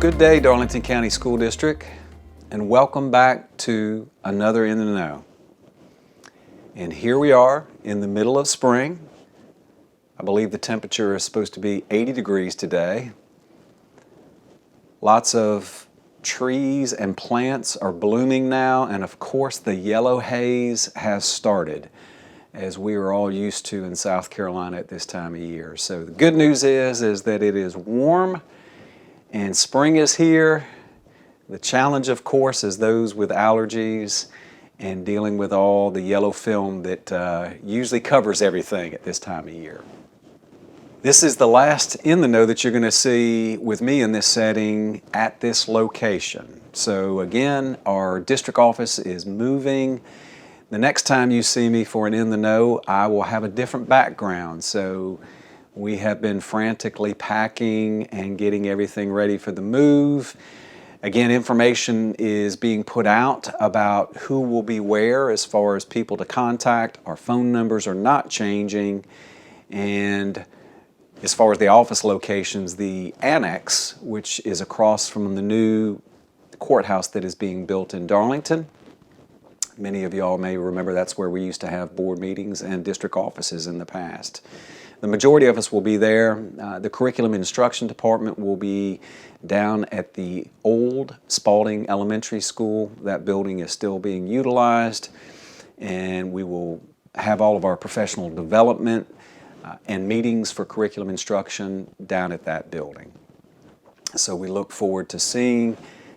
Good day, Darlington County School District, and welcome back to another In the Know. And here we are in the middle of spring. I believe the temperature is supposed to be 80 degrees today. Lots of trees and plants are blooming now, and of course the yellow haze has started, as we are all used to in South Carolina at this time of year. So the good news is that it is warm and spring is here. The challenge, of course, is those with allergies and dealing with all the yellow film that usually covers everything at this time of year. This is the last In the Know that you're going to see with me in this setting at this location. So again, our district office is moving. The next time you see me for an In the Know, I will have a different background. So we have been frantically packing and getting everything ready for the move. Again, information is being put out about who will be where as far as people to contact. Our phone numbers are not changing. And as far as the office locations, the annex, which is across from the new courthouse that is being built in Darlington. Many of y'all may remember that's where we used to have board meetings and district offices in the past. The majority of us will be there. The curriculum instruction department will be down at the old Spalding Elementary School. That building is still being utilized, and we will have all of our professional development and meetings for curriculum instruction down at that building. So we look forward to seeing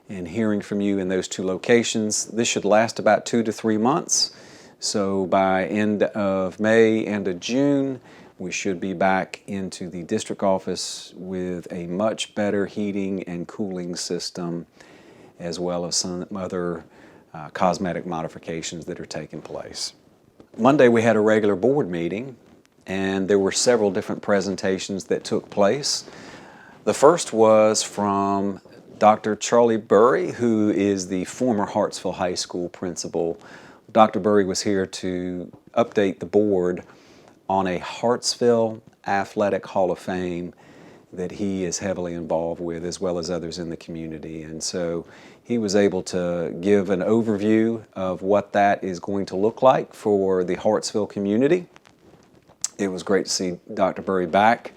and hearing from you in those two locations. This should last about 2 to 3 months. So by end of May, end of June, we should be back into the district office with a much better heating and cooling system, as well as some other cosmetic modifications that are taking place. Monday we had a regular board meeting, and there were several different presentations that took place. The first was from Dr. Charlie Burry, who is the former Hartsville High School principal. Dr. Burry was here to update the board on a Hartsville Athletic Hall of Fame that he is heavily involved with, as well as others in the community. And so he was able to give an overview of what that is going to look like for the Hartsville community. It was great to see Dr. Burry back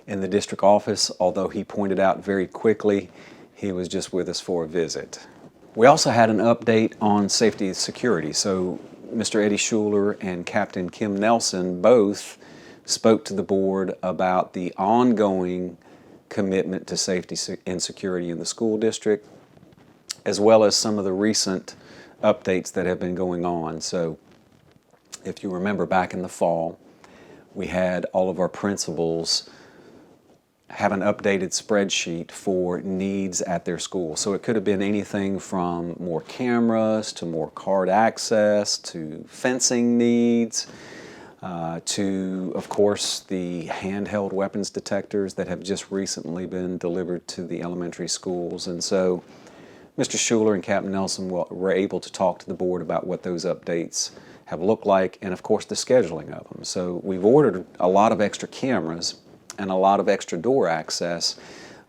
in the district office, although he pointed out very quickly he was just with us for a visit. We also had an update on safety and security. So Mr. Eddie Schuler and Captain Kim Nelson both spoke to the board about the ongoing commitment to safety and security in the school district, as well as some of the recent updates that have been going on. So if you remember back in the fall, we had all of our principals have an updated spreadsheet for needs at their school. So it could have been anything from more cameras to more card access to fencing needs to, of course, the handheld weapons detectors that have just recently been delivered to the elementary schools. And so Mr. Schuler and Captain Nelson were able to talk to the board about what those updates have looked like and, of course, the scheduling of them. So we've ordered a lot of extra cameras and a lot of extra door access,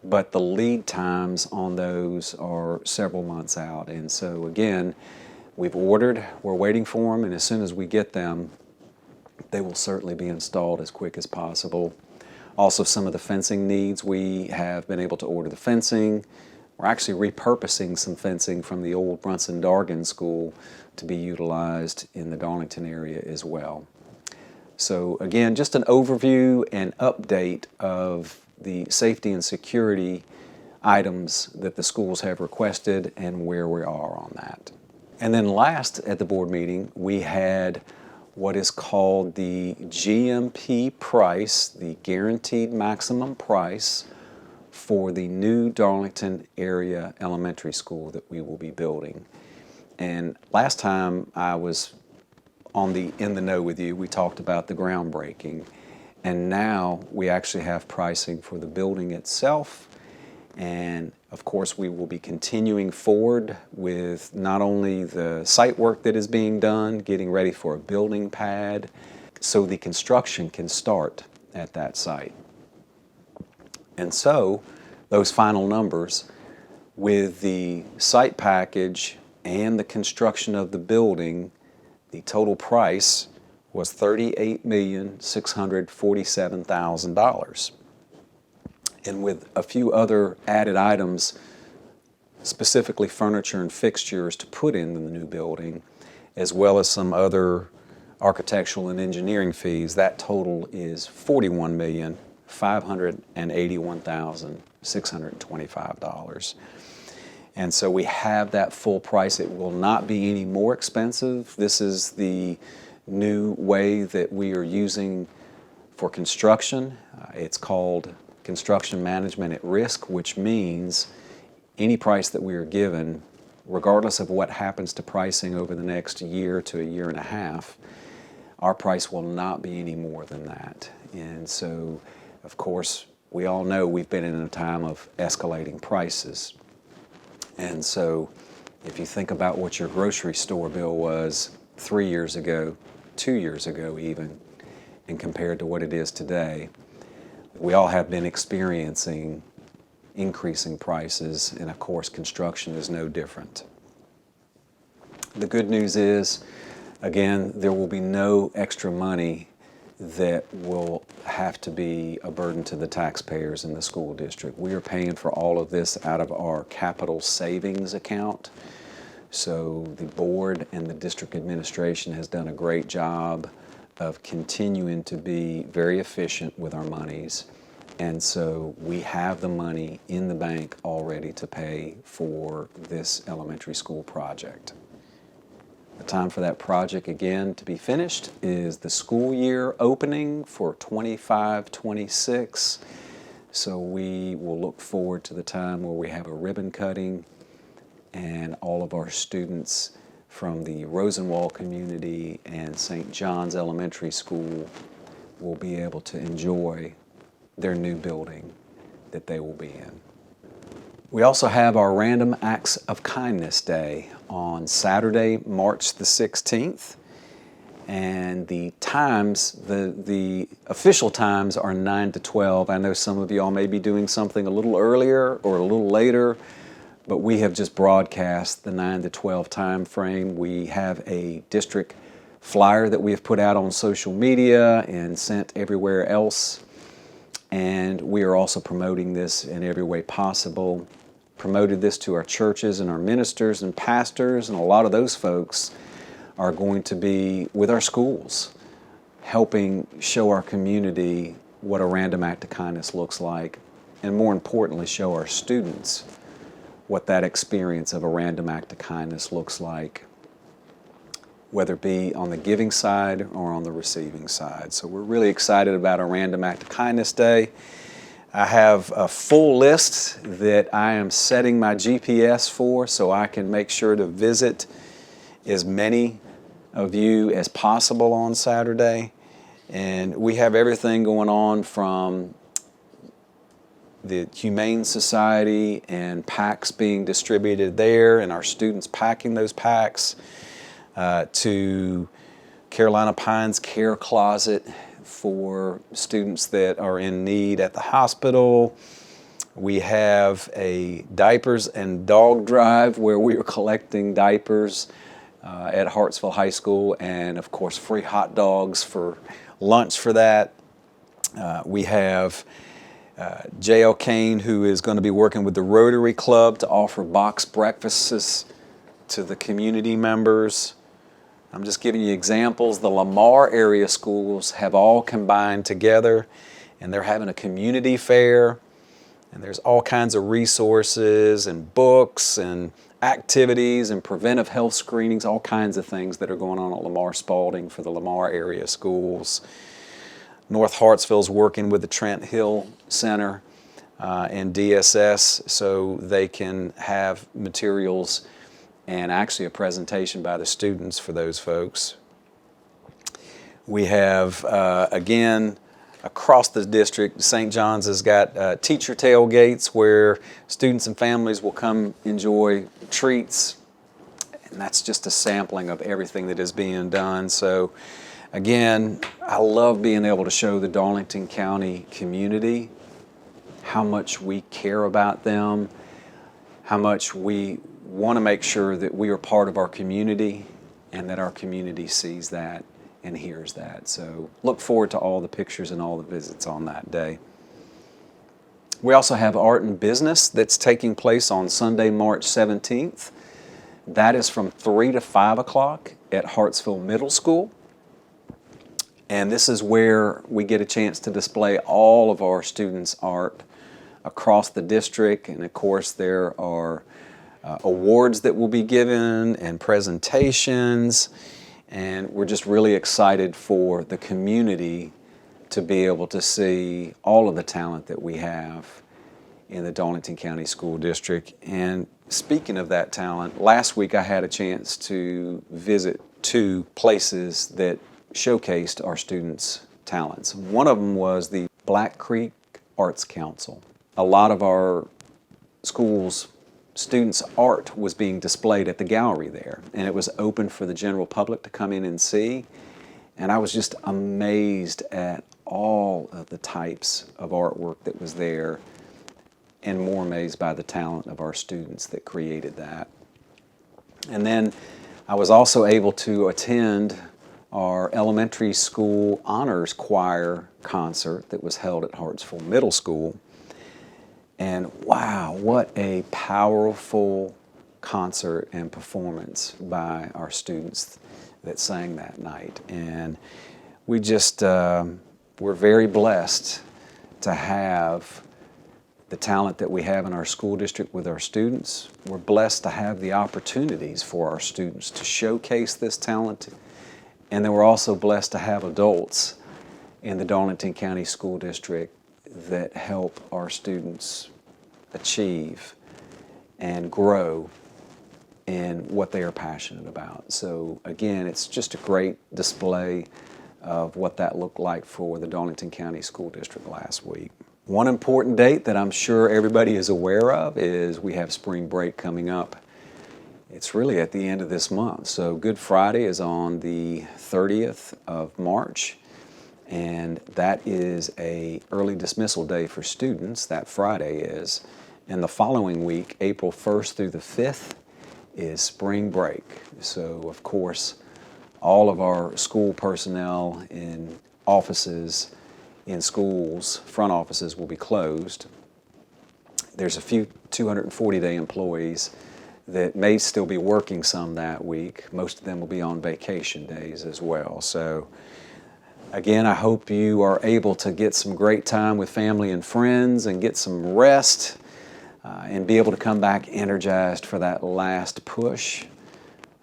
but the lead times on those are several months out. And so again, we've ordered, we're waiting for them, and as soon as we get them, they will certainly be installed as quick as possible. Also, some of the fencing needs, we have been able to order the fencing. We're actually repurposing some fencing from the old Brunson Dargan School to be utilized in the Darlington area as well. So again, just an overview and update of the safety and security items that the schools have requested and where we are on that. And then last at the board meeting, we had what is called the GMP price, the guaranteed maximum price for the new Darlington area elementary school that we will be building. And last time I was on the In the Know with you, we talked about the groundbreaking, and now we actually have pricing for the building itself. And of course we will be continuing forward with not only the site work that is being done, getting ready for a building pad so the construction can start at that site. And so those final numbers With the site package and the construction of the building, the total price was $38,647,000. And with a few other added items, specifically furniture and fixtures to put in the new building, as well as some other architectural and engineering fees, that total is $41,581,625. And so we have that full price. It will not be any more expensive. This is the new way that we are using for construction. It's called construction management at risk, which means any price that we are given, regardless of what happens to pricing over the next year to a year and a half, our price will not be any more than that. And so, of course, we all know we've been in a time of escalating prices. And so if you think about what your grocery store bill was 3 years ago, 2 years ago even, and compared to what it is today, we all have been experiencing increasing prices, and of course construction is no different. The good news is, again, there will be no extra money that will have to be a burden to the taxpayers in the school district. We are paying for all of this out of our capital savings account. So the board and the district administration has done a great job of continuing to be very efficient with our monies. And so we have the money in the bank already to pay for this elementary school project. The time for that project, again, to be finished is the school year opening for 25-26. So we will look forward to the time where we have a ribbon cutting and all of our students from the Rosenwald community and St. John's Elementary School will be able to enjoy their new building that they will be in. We also have our Random Acts of Kindness Day on Saturday, March the 16th. And the times, the official times are 9 to 12. I know some of y'all may be doing something a little earlier or a little later, but we have just broadcast the 9 to 12 time frame. We have a district flyer that we have put out on social media and sent everywhere else. And we are also promoting this in every way possible. Promoted this to our churches and our ministers and pastors, and a lot of those folks are going to be with our schools, helping show our community what a random act of kindness looks like, and more importantly, show our students what that experience of a random act of kindness looks like, whether it be on the giving side or on the receiving side. So we're really excited about our Random Act of Kindness Day. I have a full list that I am setting my GPS for so I can make sure to visit as many of you as possible on Saturday. And we have everything going on from the Humane Society and packs being distributed there and our students packing those packs, to Carolina Pines Care Closet for students that are in need at the hospital. We have a diapers and dog drive where we are collecting diapers at Hartsville High School, and of course free hot dogs for lunch for that. We have J.L. Kane, who is going to be working with the Rotary Club to offer box breakfasts to the community members. I'm just giving you examples. The Lamar area schools have all combined together, and they're having a community fair, and there's all kinds of resources and books and activities and preventive health screenings, all kinds of things that are going on at Lamar Spalding for the Lamar area schools. North Hartsville's working with the Trent Hill Center and DSS so they can have materials and actually a presentation by the students for those folks. We have, again, across the district, St. John's has got teacher tailgates where students and families will come enjoy treats, and that's just a sampling of everything that is being done. So again, I love being able to show the Darlington County community how much we care about them, how much we want to make sure that we are part of our community and that our community sees that and hears that. So look forward to all the pictures and all the visits on that day. We also have Art and Business that's taking place on Sunday, March 17th. That is from 3 to 5 o'clock at Hartsville Middle School. And this is where we get a chance to display all of our students' art across the district. And of course, there are awards that will be given and presentations. And we're just really excited for the community to be able to see all of the talent that we have in the Darlington County School District. And speaking of that talent, last week I had a chance to visit 2 places that showcased our students' talents. One of them was the Black Creek Arts Council. A lot of our schools' students' art was being displayed at the gallery there, and it was open for the general public to come in and see. And I was just amazed at all of the types of artwork that was there, and more amazed by the talent of our students that created that. And then I was also able to attend our elementary school honors choir concert that was held at Hartsville Middle School. And wow, what a powerful concert and performance by our students that sang that night. And we just, we're very blessed to have the talent that we have in our school district with our students. We're blessed to have the opportunities for our students to showcase this talent. And then we're also blessed to have adults in the Darlington County School District that help our students achieve and grow in what they are passionate about. So again, it's just a great display of what that looked like for the Darlington County School District last week. One important date that I'm sure everybody is aware of is we have spring break coming up. It's really at the end of this month. So Good Friday is on the 30th of March, and that is an early dismissal day for students. That Friday is. And the following week, April 1st through the 5th, is spring break. So of course, all of our school personnel in offices, in schools, front offices will be closed. There's a few 240-day employees that may still be working some that week. Most of them will be on vacation days as well. So again, I hope you are able to get some great time with family and friends and get some rest and be able to come back energized for that last push.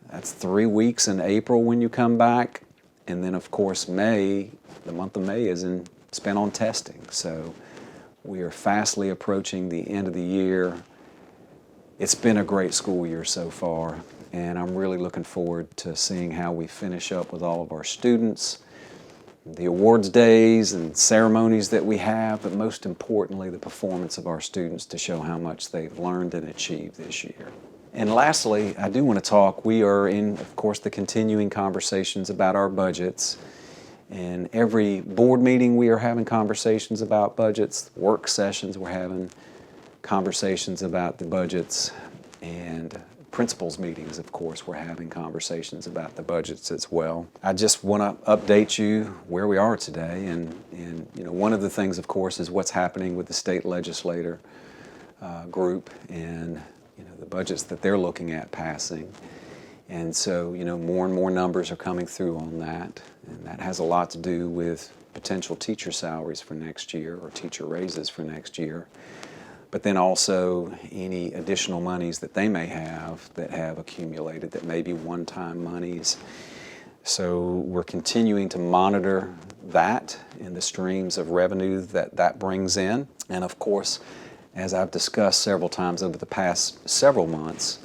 That's 3 weeks in April when you come back. And then of course May, the month of May is spent on testing. So we are fastly approaching the end of the year. It's been a great school year so far, and I'm really looking forward to seeing how we finish up with all of our students, the awards days and ceremonies that we have, but most importantly, the performance of our students to show how much they've learned and achieved this year. And lastly, I do want to talk, we are in, of course, the continuing conversations about our budgets. And every board meeting we are having conversations about budgets, work sessions we're having conversations about the budgets, and principals meetings, of course, we're having conversations about the budgets as well. I just want to update you where we are today, and you know, one of the things, of course, is what's happening with the state legislator group and the budgets that they're looking at passing. And so, more and more numbers are coming through on that, and that has a lot to do with potential teacher salaries for next year or teacher raises for next year. But then also any additional monies that they may have that have accumulated that may be one-time monies. So we're continuing to monitor that and the streams of revenue that brings in. And of course, as I've discussed several times over the past several months,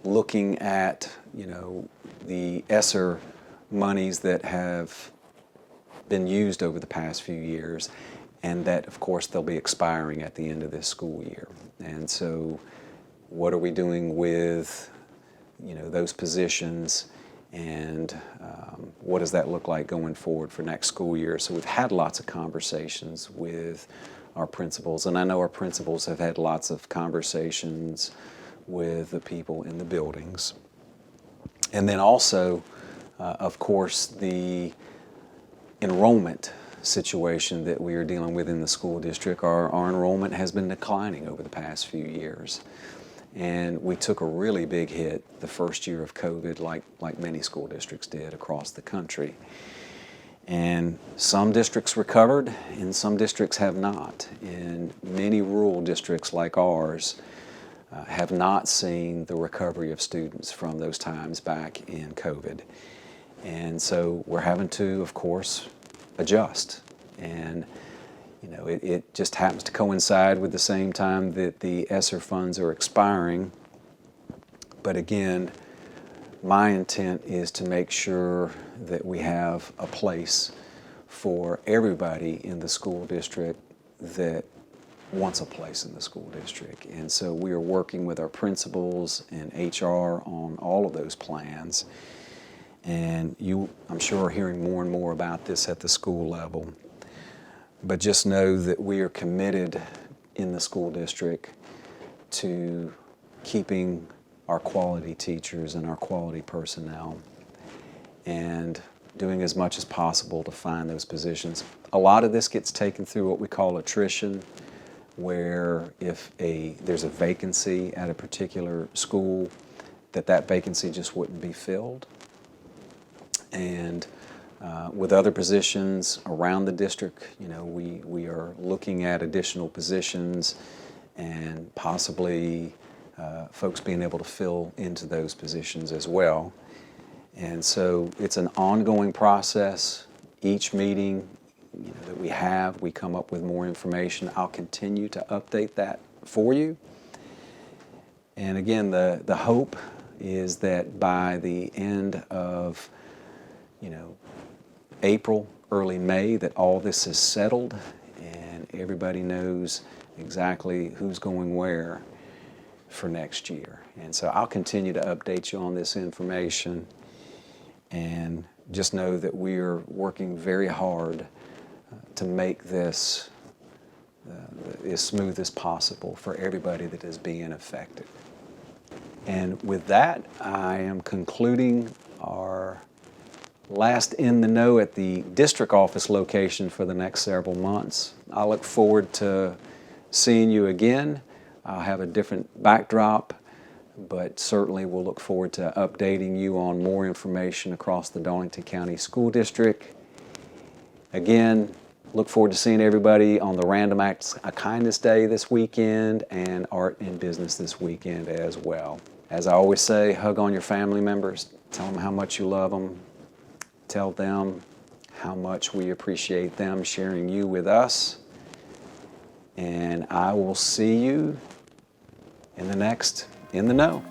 looking at the ESSER monies that have been used over the past few years, and that, of course, they'll be expiring at the end of this school year. And so what are we doing with, those positions, and what does that look like going forward for next school year? So we've had lots of conversations with our principals, and I know our principals have had lots of conversations with the people in the buildings. And then also, of course, the enrollment situation that we are dealing with in the school district. Our enrollment has been declining over the past few years. And we took a really big hit the first year of COVID, like many school districts did across the country. And some districts recovered and some districts have not. And many rural districts like ours have not seen the recovery of students from those times back in COVID. And so we're having to, of course, adjust. And you know, it just happens to coincide with the same time that the ESSER funds are expiring. But again, my intent is to make sure that we have a place for everybody in the school district that wants a place in the school district. And so we are working with our principals and HR on all of those plans. And you, I'm sure, are hearing more and more about this at the school level. But just know that we are committed in the school district to keeping our quality teachers and our quality personnel and doing as much as possible to find those positions. A lot of this gets taken through what we call attrition, where if there's a vacancy at a particular school, that vacancy just wouldn't be filled. And with other positions around the district, you know, we are looking at additional positions and possibly folks being able to fill into those positions as well. And so it's an ongoing process. Each meeting, you know, that we come up with more information. I'll continue to update that for you. And again, the hope is that by the end of, you know, April, early May, that all this is settled and everybody knows exactly who's going where for next year. And so I'll continue to update you on this information, and just know that we are working very hard to make this as smooth as possible for everybody that is being affected. And with that, I am concluding our last in the know at the district office location for the next several months. I look forward to seeing you again. I'll have a different backdrop, but certainly we'll look forward to updating you on more information across the Darlington County School District. Again, look forward to seeing everybody on the Random Acts of Kindness Day this weekend and Art and Business this weekend as well. As I always say, hug on your family members, tell them how much you love them, tell them how much we appreciate them sharing you with us. And I will see you in the next In the Know.